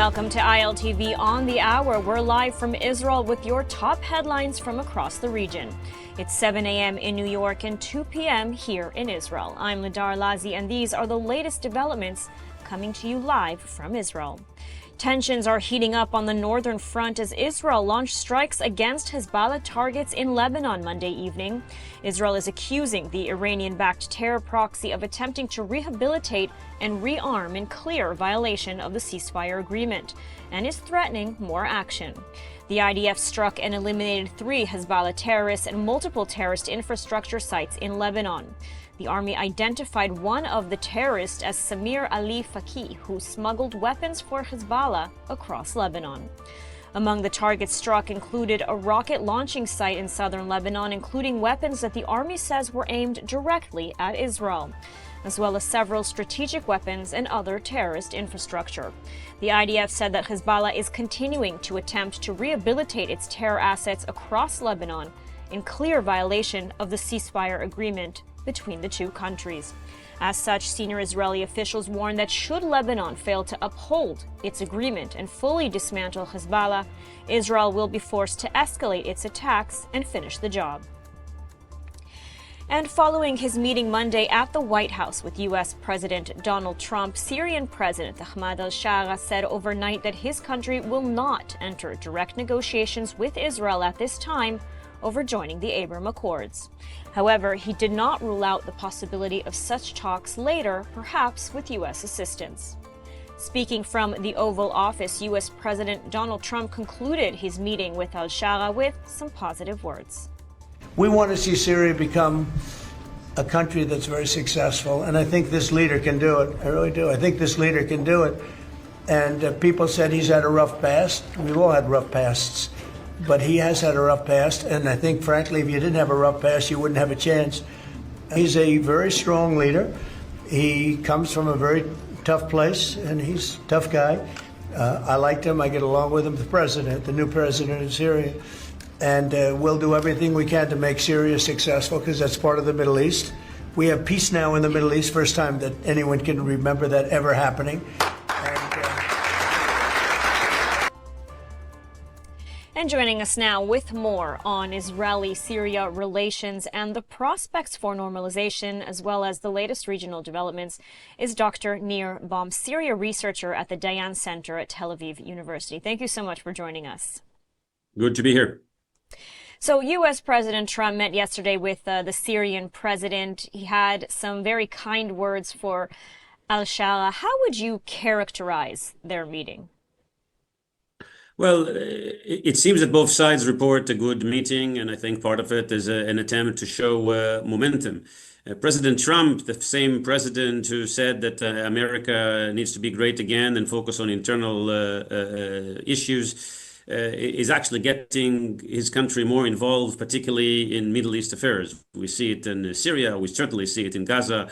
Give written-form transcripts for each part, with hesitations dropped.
Welcome to ILTV on the Hour. We're live from Israel with your top headlines from across the region. It's 7 a.m. in New York and 2 p.m. here in Israel. I'm Hadar Goldin, and these are the latest developments coming to you live from Israel. Tensions are heating up on the northern front as Israel launched strikes against Hezbollah targets in Lebanon Monday evening. Israel is accusing the Iranian-backed terror proxy of attempting to rehabilitate and rearm in clear violation of the ceasefire agreement and is threatening more action. The IDF struck and eliminated 3 Hezbollah terrorists and multiple terrorist infrastructure sites in Lebanon. The army identified one of the terrorists as Samir Ali Faki, who smuggled weapons for Hezbollah across Lebanon. Among the targets struck included a rocket launching site in southern Lebanon, including weapons that the army says were aimed directly at Israel, as well as several strategic weapons and other terrorist infrastructure. The IDF said that Hezbollah is continuing to attempt to rehabilitate its terror assets across Lebanon in clear violation of the ceasefire agreement between the two countries. As such, senior Israeli officials warn that should Lebanon fail to uphold its agreement and fully dismantle Hezbollah, Israel will be forced to escalate its attacks and finish the job. And following his meeting Monday at the White House with U.S. President Donald Trump, Syrian President Ahmad al-Sharaa said overnight that his country will not enter direct negotiations with Israel at this time over joining the Abraham Accords. However, he did not rule out the possibility of such talks later, perhaps with U.S. assistance. Speaking from the Oval Office, U.S. President Donald Trump concluded his meeting with al-Sharaa with some positive words. We want to see Syria become a country that's very successful, and I think this leader can do it. I really do. I think this leader can do it. And people said he's had a rough past. We've all had rough pasts. But he has had a rough past, and I think, frankly, if you didn't have a rough past, you wouldn't have a chance. He's a very strong leader. He comes from a very tough place, and he's a tough guy. I liked him. I get along with him, the new president of Syria. And we'll do everything we can to make Syria successful, because that's part of the Middle East. We have peace now in the Middle East, first time that anyone can remember that ever happening. And joining us now with more on Israeli-Syria relations and the prospects for normalization, as well as the latest regional developments, is Dr. Nir Boms, Syria researcher at the Dayan Center at Tel Aviv University. Thank you so much for joining us. Good to be here. So U.S. President Trump met yesterday with the Syrian president. He had some very kind words for al-Sharaa. How would you characterize their meeting? Well, it seems that both sides report a good meeting, and I think part of it is an attempt to show momentum. President Trump, the same president who said that America needs to be great again and focus on internal issues, is actually getting his country more involved, particularly in Middle East affairs. We see it in Syria, we certainly see it in Gaza,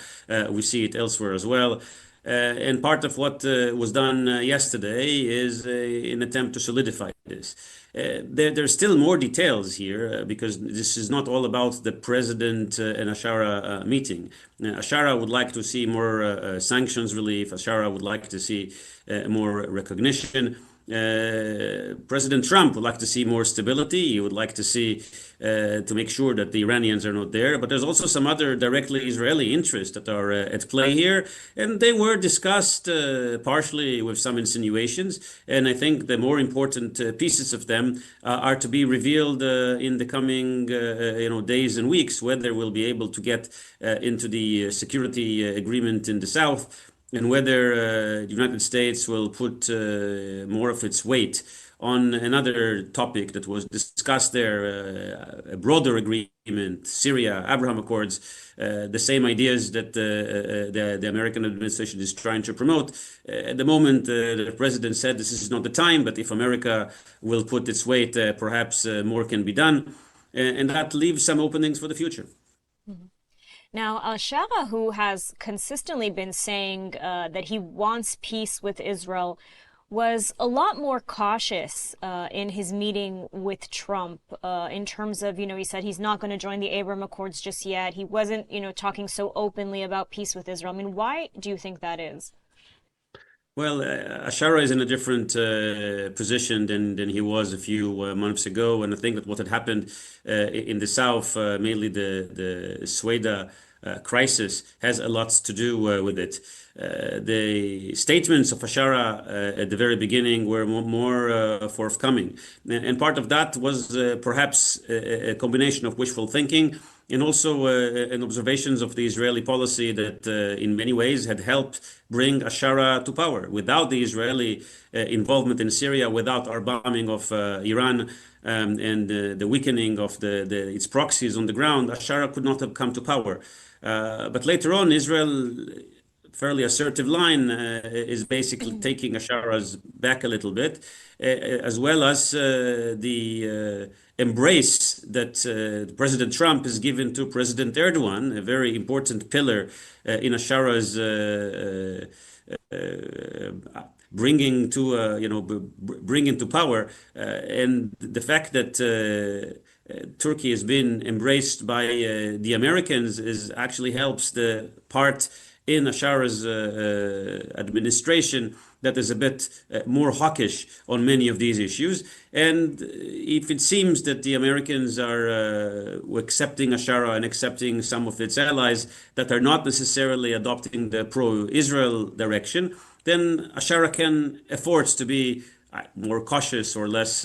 we see it elsewhere as well. And part of what was done yesterday is an attempt to solidify this. There's still more details here because this is not all about the president and al-Sharaa meeting. al-Sharaa would like to see more sanctions relief. al-Sharaa would like to see more recognition. President Trump would like to see more stability. He would like to see to make sure that the Iranians are not there. But there's also some other directly Israeli interests that are at play here. And they were discussed partially with some insinuations. And I think the more important pieces of them are to be revealed in the coming days and weeks, whether we'll be able to get into the security agreement in the south, and whether the United States will put more of its weight on another topic that was discussed there, a broader agreement, Syria, Abraham Accords, the same ideas that the American administration is trying to promote. At the moment, the president said this is not the time, but if America will put its weight, perhaps more can be done. And that leaves some openings for the future. Mm-hmm. Now, al-Sharaa, who has consistently been saying that he wants peace with Israel, was a lot more cautious in his meeting with Trump in terms of, he said he's not going to join the Abraham Accords just yet. He wasn't, talking so openly about peace with Israel. I mean, why do you think that is? Well, al-Sharaa is in a different position than he was a few months ago, and I think that what had happened in the south, mainly the Sweda crisis, has a lot to do with it. The statements of al-Sharaa at the very beginning were more forthcoming, and part of that was perhaps a combination of wishful thinking and also an observations of the Israeli policy that in many ways had helped bring al-Sharaa to power. Without the Israeli involvement in Syria, without our bombing of Iran and the weakening of its proxies on the ground, al-Sharaa could not have come to power. But later on, Israel fairly assertive line is basically taking al-Shara's back a little bit, as well as the embrace that President Trump has given to President Erdogan, a very important pillar in al-Shara's bringing to bringing to power, and the fact that Turkey has been embraced by the Americans is actually helps the part in al-Shara's administration that is a bit more hawkish on many of these issues. And if it seems that the Americans are accepting al-Sharaa and accepting some of its allies that are not necessarily adopting the pro-Israel direction, then al-Sharaa can afford to be more cautious or less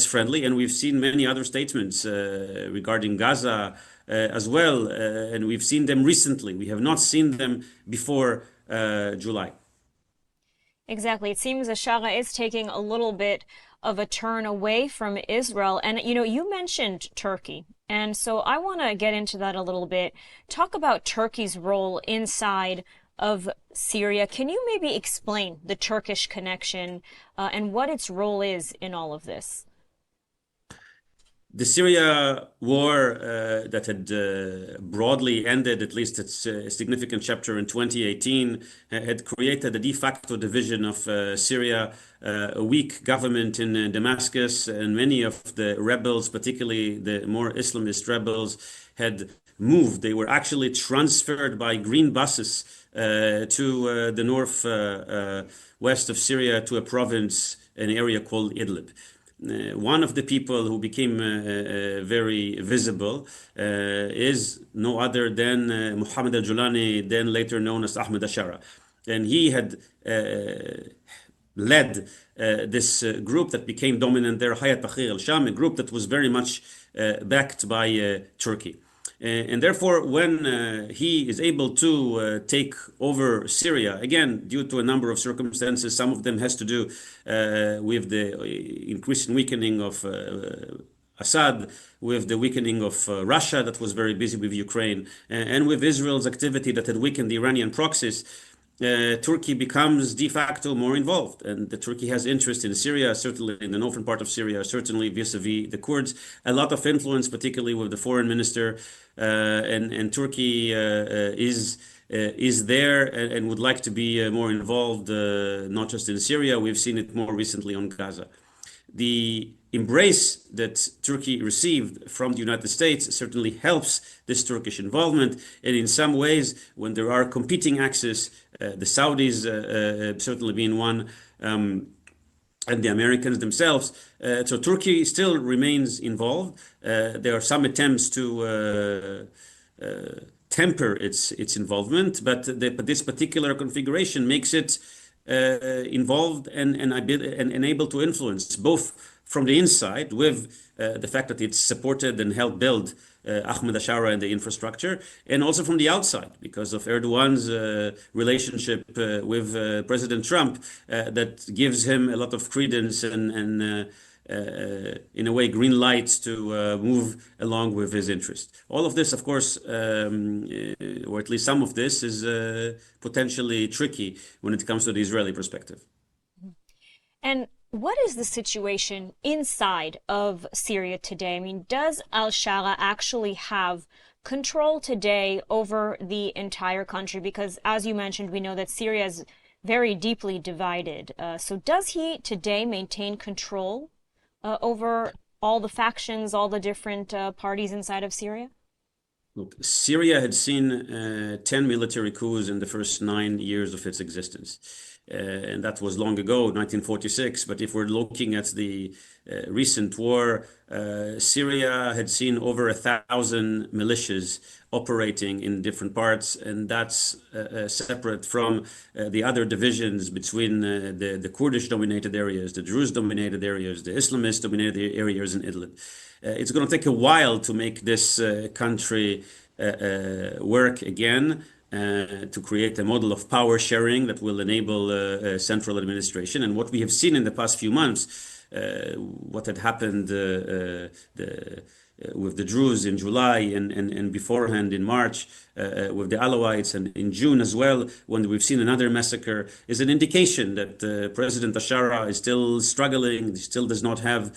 friendly. And we've seen many other statements regarding Gaza as well, and we've seen them recently. We have not seen them before July. Exactly. It seems al-Sharaa is taking a little bit of a turn away from Israel. And, you mentioned Turkey. And so I want to get into that a little bit. Talk about Turkey's role inside of Syria. Can you maybe explain the Turkish connection and what its role is in all of this? The Syria war that had broadly ended, at least its significant chapter in 2018, had created a de facto division of Syria, a weak government in Damascus, and many of the rebels, particularly the more Islamist rebels, had moved. They were actually transferred by green buses to the north west of Syria, to a province, an area called Idlib. One of the people who became very visible is no other than Muhammad al-Julani, then later known as Ahmad al-Sharaa. And he had led this group that became dominant there, Hayat Tahrir al-Sham, a group that was very much backed by Turkey. And therefore, when he is able to take over Syria, again, due to a number of circumstances, some of them has to do with the increasing weakening of Assad, with the weakening of Russia that was very busy with Ukraine, and with Israel's activity that had weakened the Iranian proxies, Turkey becomes de facto more involved. And Turkey has interest in Syria, certainly in the northern part of Syria, certainly vis-a-vis the Kurds, a lot of influence, particularly with the foreign minister. And Turkey is there and would like to be more involved, not just in Syria. We've seen it more recently on Gaza. The embrace that Turkey received from the United States certainly helps this Turkish involvement. And in some ways, when there are competing axes, the Saudis certainly being one, and the Americans themselves. So Turkey still remains involved. There are some attempts to temper its involvement, but this particular configuration makes it involved and able to influence, both from the inside with the fact that it's supported and helped build Ahmad al-Sharaa and the infrastructure, and also from the outside because of Erdogan's relationship with President Trump that gives him a lot of credence and in a way green lights to move along with his interest. All of this, of course, or at least some of this, is potentially tricky when it comes to the Israeli perspective. And what is the situation inside of Syria today? I mean, does al-Sharaa actually have control today over the entire country? Because as you mentioned, we know that Syria is very deeply divided. So does he today maintain control over all the factions, all the different parties inside of Syria? Look, Syria had seen 10 military coups in the first 9 years of its existence. And that was long ago, 1946. But if we're looking at the recent war, Syria had seen over 1,000 militias operating in different parts, and that's separate from the other divisions between the Kurdish-dominated areas, the Druze-dominated areas, the Islamist-dominated areas in Idlib. It's going to take a while to make this country work again, to create a model of power sharing that will enable central administration. And what we have seen in the past few months, what had happened with the Druze in July and beforehand in March, with the Alawites, and in June as well, when we've seen another massacre, is an indication that President al-Sharaa is still struggling, still does not have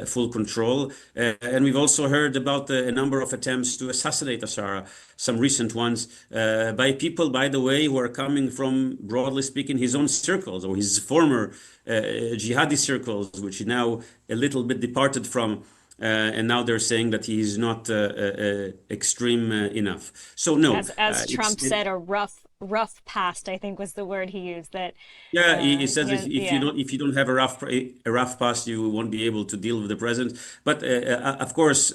full control. And we've also heard about a number of attempts to assassinate al-Sharaa, some recent ones, by people, by the way, who are coming from, broadly speaking, his own circles or his former jihadi circles, which he now a little bit departed from. And now they're saying that he is not extreme enough. So no, as Trump said, a rough past, I think was the word he used. That yeah, he says when, yeah. if you don't have a rough past, you won't be able to deal with the present. But of course,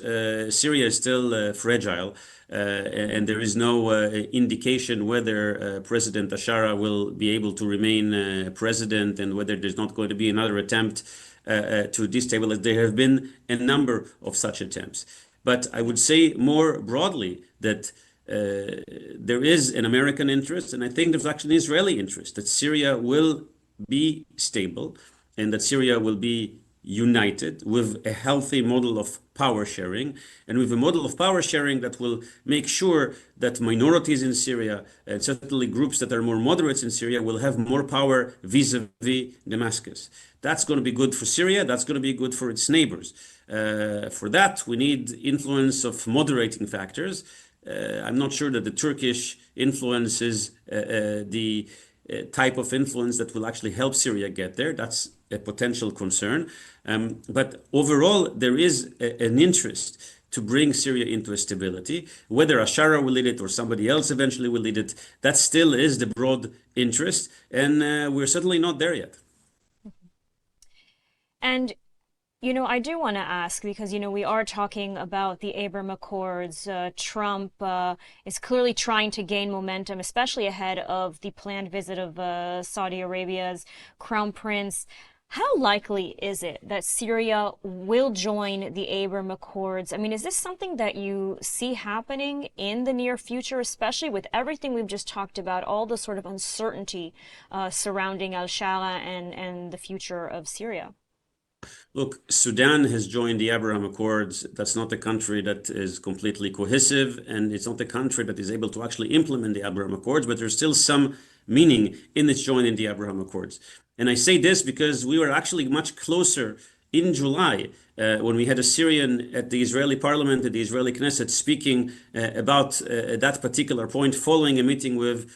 Syria is still fragile, and there is no indication whether President al-Sharaa will be able to remain president, and whether there's not going to be another attempt to destabilize. There have been a number of such attempts. But I would say more broadly that there is an American interest, and I think there's actually an Israeli interest, that Syria will be stable and that Syria will be united with a healthy model of power sharing, and with a model of power sharing that will make sure that minorities in Syria, and certainly groups that are more moderates in Syria, will have more power vis-a-vis Damascus. That's going to be good for Syria. That's going to be good for its neighbors. For that, we need influence of moderating factors. I'm not sure that the Turkish influence is the type of influence that will actually help Syria get there. That's a potential concern. But overall, there is an interest to bring Syria into a stability. Whether al-Sharaa will lead it or somebody else eventually will lead it, that still is the broad interest. And we're certainly not there yet. And I do want to ask because, we are talking about the Abraham Accords. Trump is clearly trying to gain momentum, especially ahead of the planned visit of Saudi Arabia's Crown Prince. How likely is it that Syria will join the Abraham Accords? I mean, is this something that you see happening in the near future, especially with everything we've just talked about, all the sort of uncertainty surrounding al-Sharaa and the future of Syria? Look, Sudan has joined the Abraham Accords. That's not a country that is completely cohesive, and it's not a country that is able to actually implement the Abraham Accords, but there's still some meaning in its joining the Abraham Accords. And I say this because we were actually much closer in July when we had a Syrian at the Israeli parliament, at the Israeli Knesset, speaking about that particular point following a meeting with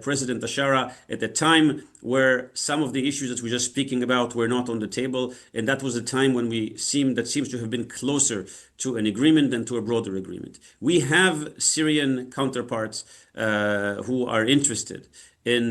President al-Sharaa at a time where some of the issues that we're just speaking about were not on the table. And that was a time when that seems to have been closer to an agreement than to a broader agreement. We have Syrian counterparts who are interested in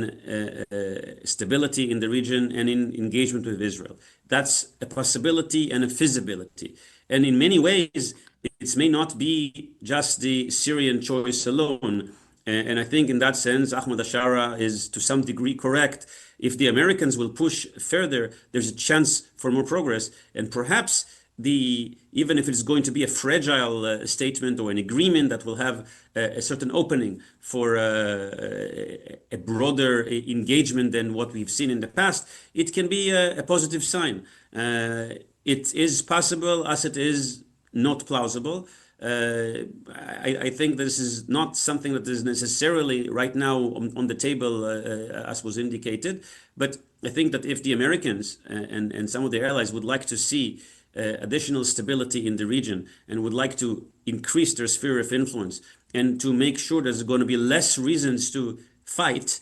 stability in the region and in engagement with Israel. That's a possibility and a feasibility. And in many ways, it may not be just the Syrian choice alone. And I think in that sense, Ahmad al-Sharaa is to some degree correct. If the Americans will push further, there's a chance for more progress. And perhaps even if it's going to be a fragile statement or an agreement that will have a certain opening for a broader engagement than what we've seen in the past, it can be a positive sign. It is possible as it is not plausible. I think this is not something that is necessarily right now on the table, as was indicated. But I think that if the Americans and some of their allies would like to see additional stability in the region and would like to increase their sphere of influence and to make sure there's going to be less reasons to fight,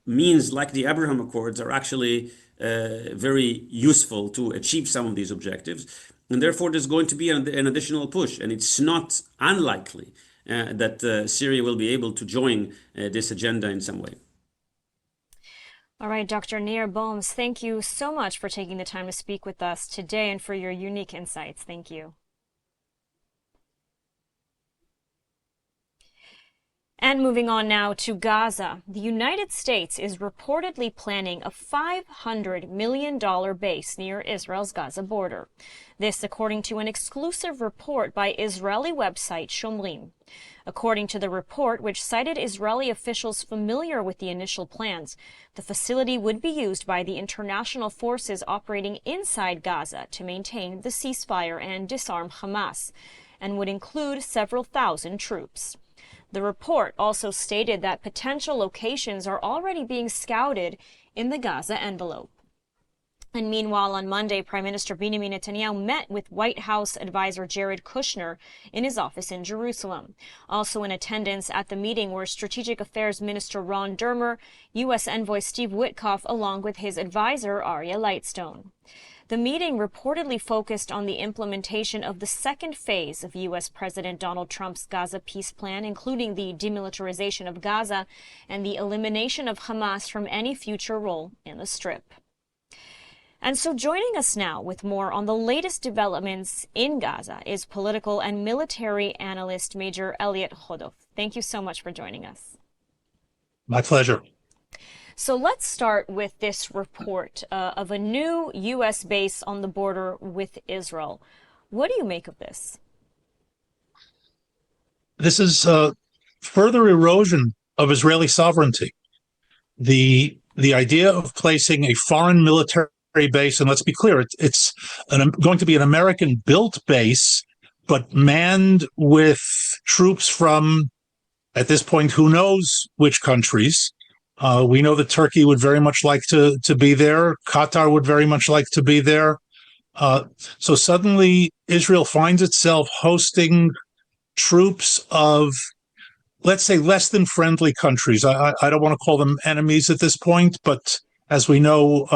means like the Abraham Accords are actually very useful to achieve some of these objectives. And therefore, there's going to be an additional push. And it's not unlikely that Syria will be able to join this agenda in some way. All right, Dr. Nir Boms, thank you so much for taking the time to speak with us today and for your unique insights. Thank you. And moving on now to Gaza, the United States is reportedly planning a $500 million base near Israel's Gaza border. This according to an exclusive report by Israeli website Shomrim. According to the report, which cited Israeli officials familiar with the initial plans, the facility would be used by the international forces operating inside Gaza to maintain the ceasefire and disarm Hamas, and would include several thousand troops. The report also stated that potential locations are already being scouted in the Gaza envelope. And meanwhile, on Monday, Prime Minister Benjamin Netanyahu met with White House advisor Jared Kushner in his office in Jerusalem. Also in attendance at the meeting were Strategic Affairs Minister Ron Dermer, U.S. Envoy Steve Witkoff, along with his advisor Arya Lightstone. The meeting reportedly focused on the implementation of the second phase of U.S. President Donald Trump's Gaza peace plan, including the demilitarization of Gaza and the elimination of Hamas from any future role in the Strip. And so joining us now with more on the latest developments in Gaza is political and military analyst Major Elliot Chodov. Thank you so much for joining us. My pleasure. So let's start with this report of a new U.S. base on the border with Israel. What do you make of this? This is further erosion of Israeli sovereignty. The idea of placing a foreign military base, and let's be clear, it's going to be an American-built base, but manned with troops from, at this point, who knows which countries. We know that Turkey would very much like to be there. Qatar would very much like to be there. So suddenly Israel finds itself hosting troops of, let's say, less than friendly countries. I don't want to call them enemies at this point, but as we know,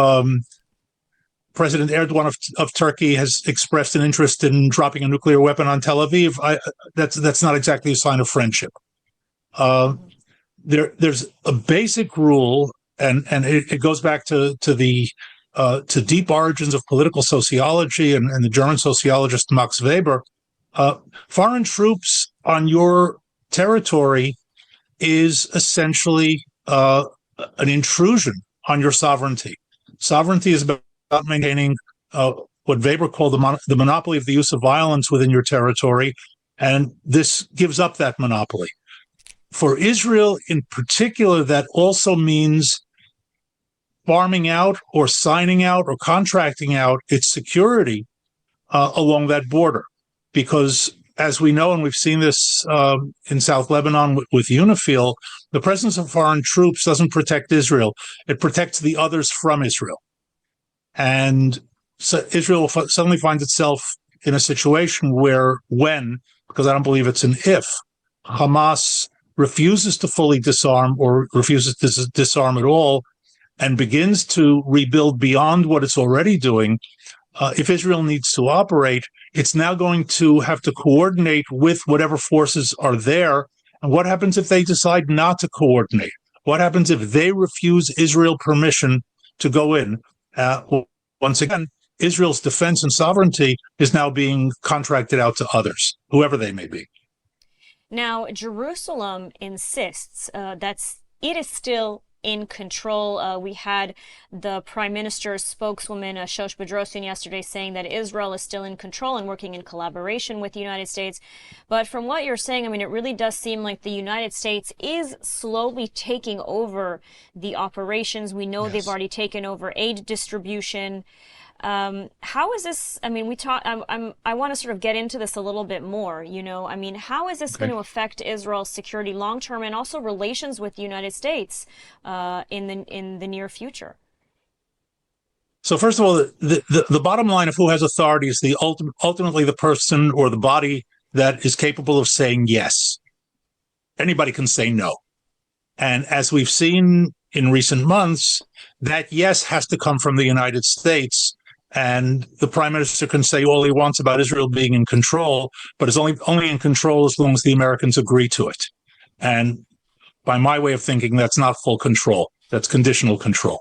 President Erdogan of Turkey has expressed an interest in dropping a nuclear weapon on Tel Aviv. That's not exactly a sign of friendship. There's a basic rule, and it goes back to deep origins of political sociology and the German sociologist Max Weber. Foreign troops on your territory is essentially an intrusion on your sovereignty. Sovereignty is about maintaining what Weber called the monopoly of the use of violence within your territory, and this gives up that monopoly. For Israel in particular, that also means farming out or signing out or contracting out its security along that border. Because as we know, and we've seen this in South Lebanon with UNIFIL, the presence of foreign troops doesn't protect Israel. It protects the others from Israel. And so Israel suddenly finds itself in a situation where because I don't believe it's an if, Hamas refuses to fully disarm or refuses to disarm at all and begins to rebuild beyond what it's already doing, if Israel needs to operate, it's now going to have to coordinate with whatever forces are there. And what happens if they decide not to coordinate? What happens if they refuse Israel permission to go in? Once again, Israel's defense and sovereignty is now being contracted out to others, whoever they may be. Now, Jerusalem insists that it is still in control. We had the Prime Minister's spokeswoman, Shosh Bedrosian, yesterday saying that Israel is still in control and working in collaboration with the United States. But from what you're saying, I mean, it really does seem like the United States is slowly taking over the operations. We know they've already taken over aid distribution. How is this? I mean, I want to sort of get into this a little bit more. I mean, how is this going to affect Israel's security long term and also relations with the United States in the near future? So first of all, the bottom line of who has authority is ultimately the person or the body that is capable of saying yes. Anybody can say no. And as we've seen in recent months, that yes has to come from the United States. And the prime minister can say all he wants about Israel being in control, but it's only in control as long as the Americans agree to it. And by my way of thinking, that's not full control. That's conditional control.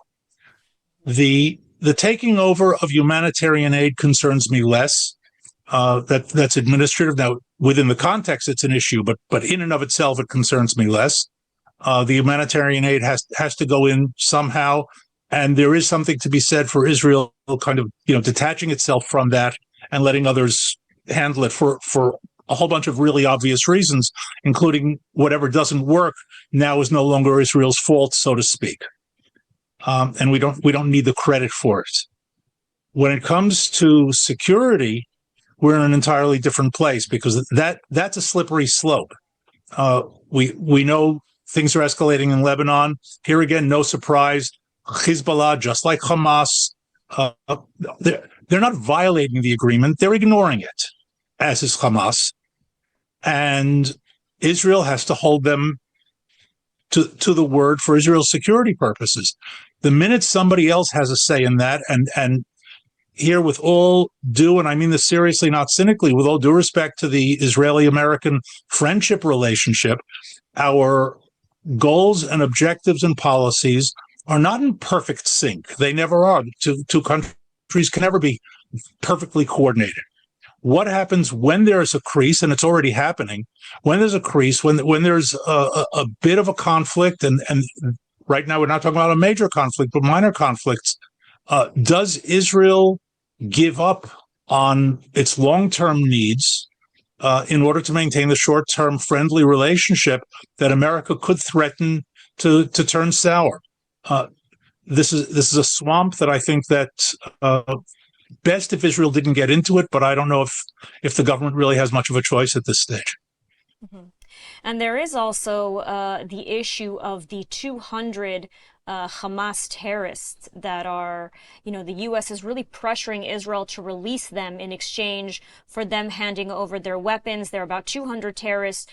The taking over of humanitarian aid concerns me less. That's administrative. Now, within the context, it's an issue, but in and of itself, it concerns me less. The humanitarian aid has to go in somehow, and there is something to be said for Israel kind of detaching itself from that and letting others handle it for a whole bunch of really obvious reasons, including whatever doesn't work now is no longer Israel's fault, so to speak. And we don't need the credit for it. When it comes to security, we're in an entirely different place because that's a slippery slope. We know things are escalating in Lebanon. Here again, no surprise. Hezbollah, just like Hamas, they're not violating the agreement. They're ignoring it, as is Hamas. And Israel has to hold them to the word for Israel's security purposes. The minute somebody else has a say in that, and here with all due, and I mean this seriously, not cynically, with all due respect to the Israeli-American friendship relationship, our goals and objectives and policies are not in perfect sync. They never are. Two countries can never be perfectly coordinated. What happens when there's a crease, and it's already happening, when there's a crease, when there's a bit of a conflict, and right now we're not talking about a major conflict, but minor conflicts, does Israel give up on its long-term needs in order to maintain the short-term friendly relationship that America could threaten to turn sour? This is a swamp that I think that best if Israel didn't get into it, but I don't know if the government really has much of a choice at this stage. Mm-hmm. And there is also the issue of the 200 Hamas terrorists that are, the U.S. is really pressuring Israel to release them in exchange for them handing over their weapons. There are about 200 terrorists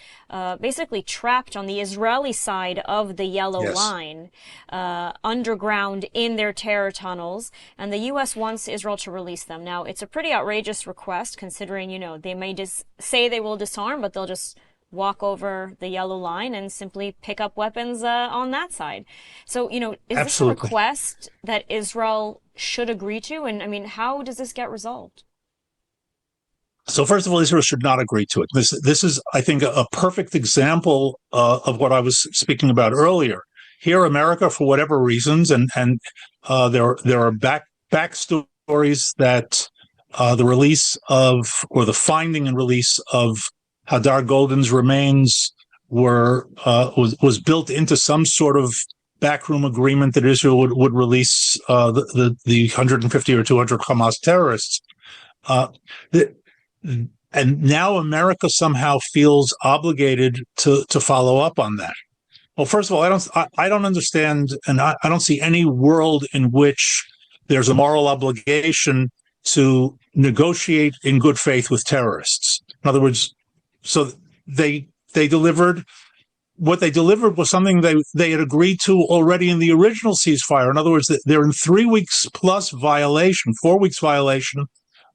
basically trapped on the Israeli side of the Yellow Line, underground in their terror tunnels, and the U.S. wants Israel to release them. Now, it's a pretty outrageous request considering, they may just say they will disarm, but they'll just walk over the Yellow Line and simply pick up weapons on that side. So, is this a request that Israel should agree to? And I mean, how does this get resolved? So first of all, Israel should not agree to it. This is, I think, a perfect example of what I was speaking about earlier. Here, America, for whatever reasons, and there are backstories that the release of, or the finding and release of Hadar Goldin's remains was built into some sort of backroom agreement that Israel would release the 150 or 200 Hamas terrorists. And now America somehow feels obligated to follow up on that. Well, first of all, I don't understand, and I don't see any world in which there's a moral obligation to negotiate in good faith with terrorists. In other words, so they delivered, what they delivered was something they had agreed to already in the original ceasefire. In other words, they're in 3 weeks plus violation, 4 weeks violation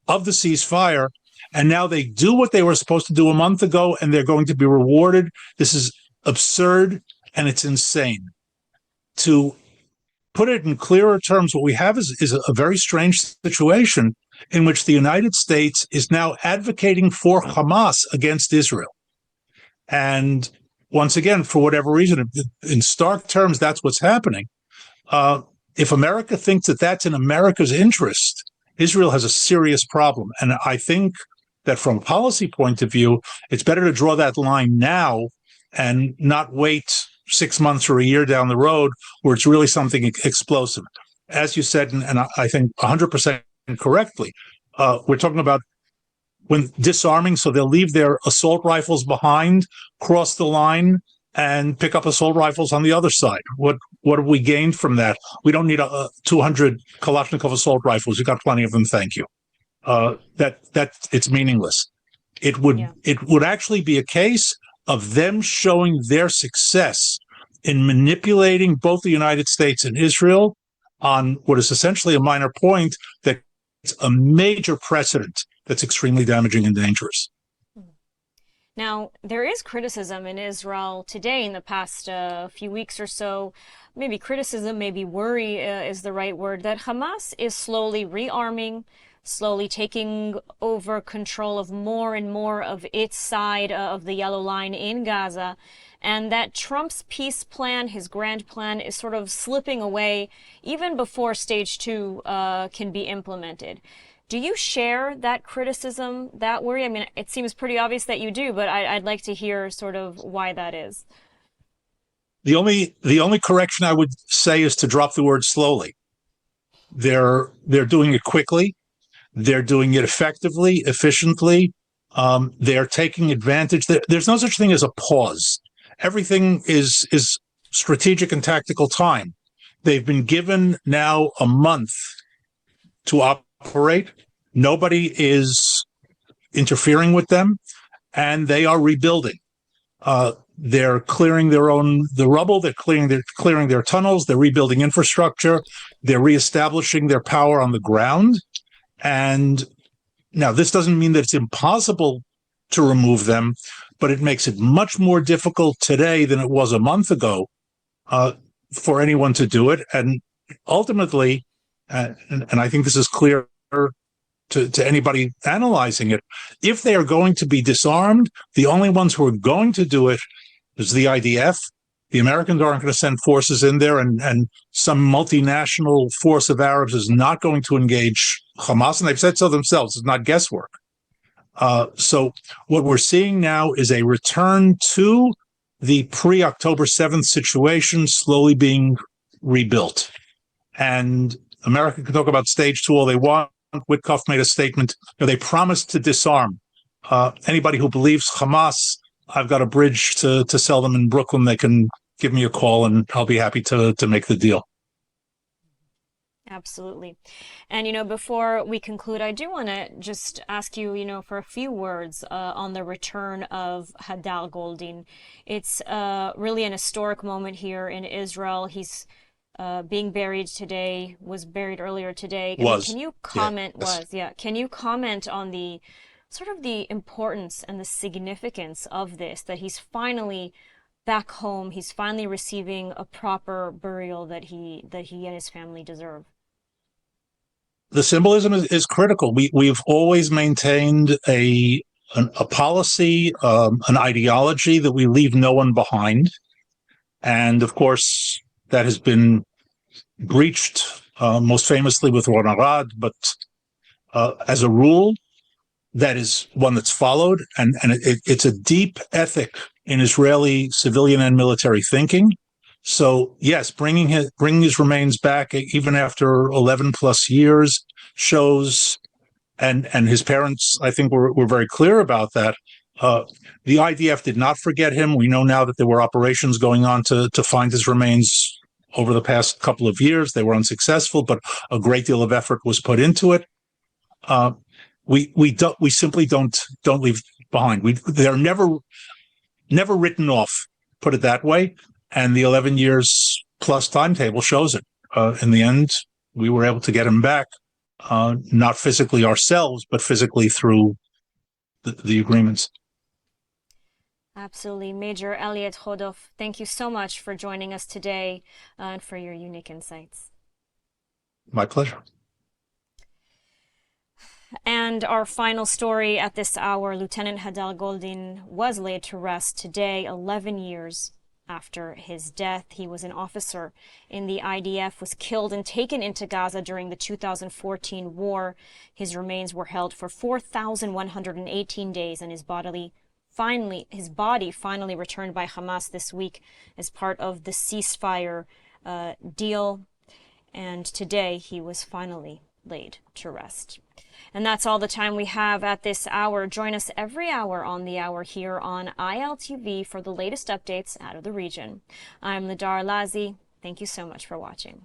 of the ceasefire. And now they do what they were supposed to do a month ago, and they're going to be rewarded. This is absurd, and it's insane. To put it in clearer terms, what we have is a very strange situation in which the United States is now advocating for Hamas against Israel. And once again, for whatever reason, in stark terms, that's what's happening. If America thinks that that's in America's interest, Israel has a serious problem. And I think that from a policy point of view, it's better to draw that line now and not wait 6 months or a year down the road where it's really something explosive. As you said, and I think 100% correctly, we're talking about when disarming, so they'll leave their assault rifles behind, cross the line, and pick up assault rifles on the other side. What have we gained from that? We don't need 200 Kalashnikov assault rifles. You've got plenty of them, thank you. That it's meaningless. It would actually be a case of them showing their success in manipulating both the United States and Israel on what is essentially a minor point that a major precedent that's extremely damaging and dangerous. Now, there is criticism in Israel today in the past few weeks or so, maybe criticism, maybe worry is the right word, that Hamas is slowly rearming, slowly taking over control of more and more of its side of the yellow line in Gaza, and that Trump's peace plan, his grand plan, is sort of slipping away even before stage 2 can be implemented. Do you share that criticism, that worry? I mean, it seems pretty obvious that you do, but I'd like to hear sort of why that is. The only correction I would say is to drop the word slowly. They're doing it quickly. They're doing it effectively, efficiently. They're taking advantage. There's no such thing as a pause. Everything is strategic and tactical time. They've been given now a month to operate. Nobody is interfering with them, and they are rebuilding. They're clearing the rubble. They're clearing their tunnels. They're rebuilding infrastructure. They're reestablishing their power on the ground. And now this doesn't mean that it's impossible to remove them, but it makes it much more difficult today than it was a month ago for anyone to do it. And ultimately, and I think this is clear to anybody analyzing it, if they are going to be disarmed, the only ones who are going to do it is the IDF. The Americans aren't going to send forces in there, and some multinational force of Arabs is not going to engage Hamas, and they've said so themselves. It's not guesswork. So what we're seeing now is a return to the pre-October 7th situation slowly being rebuilt. And America can talk about stage 2 all they want. Witkoff made a statement. They promised to disarm. Anybody who believes Hamas, I've got a bridge to sell them in Brooklyn. They can give me a call, and I'll be happy to make the deal. Absolutely. And, before we conclude, I do want to just ask you, for a few words on the return of Hadar Goldin. It's really an historic moment here in Israel. He's being buried today, was buried earlier today. Can you comment? Can you comment on the sort of the importance and the significance of this, that he's finally back home, he's finally receiving a proper burial that he and his family deserve? The symbolism is critical. We've always maintained a policy, an ideology that we leave no one behind. And of course, that has been breached most famously with Ron Arad, but as a rule, that is one that's followed, and it's a deep ethic in Israeli civilian and military thinking. So yes, bringing his remains back even after 11 plus years shows, and his parents, I think, were very clear about that. The IDF did not forget him. We know now that there were operations going on to find his remains over the past couple of years. They were unsuccessful, but a great deal of effort was put into it. We simply don't leave behind. They're never written off, put it that way. And the 11 years plus timetable shows it. In the end, we were able to get him back, not physically ourselves, but physically through the agreements. Absolutely. Major Elliot Chodov, thank you so much for joining us today and for your unique insights. My pleasure. And our final story at this hour, Lieutenant Hadar Goldin was laid to rest today, 11 years after his death. He was an officer in the IDF, was killed and taken into Gaza during the 2014 war. His remains were held for 4,118 days, and his body finally returned by Hamas this week as part of the ceasefire deal. And today he was finally laid to rest. And that's all the time we have at this hour. Join us every hour on the hour here on ILTV for the latest updates out of the region. I'm Ladar Lazi. Thank you so much for watching.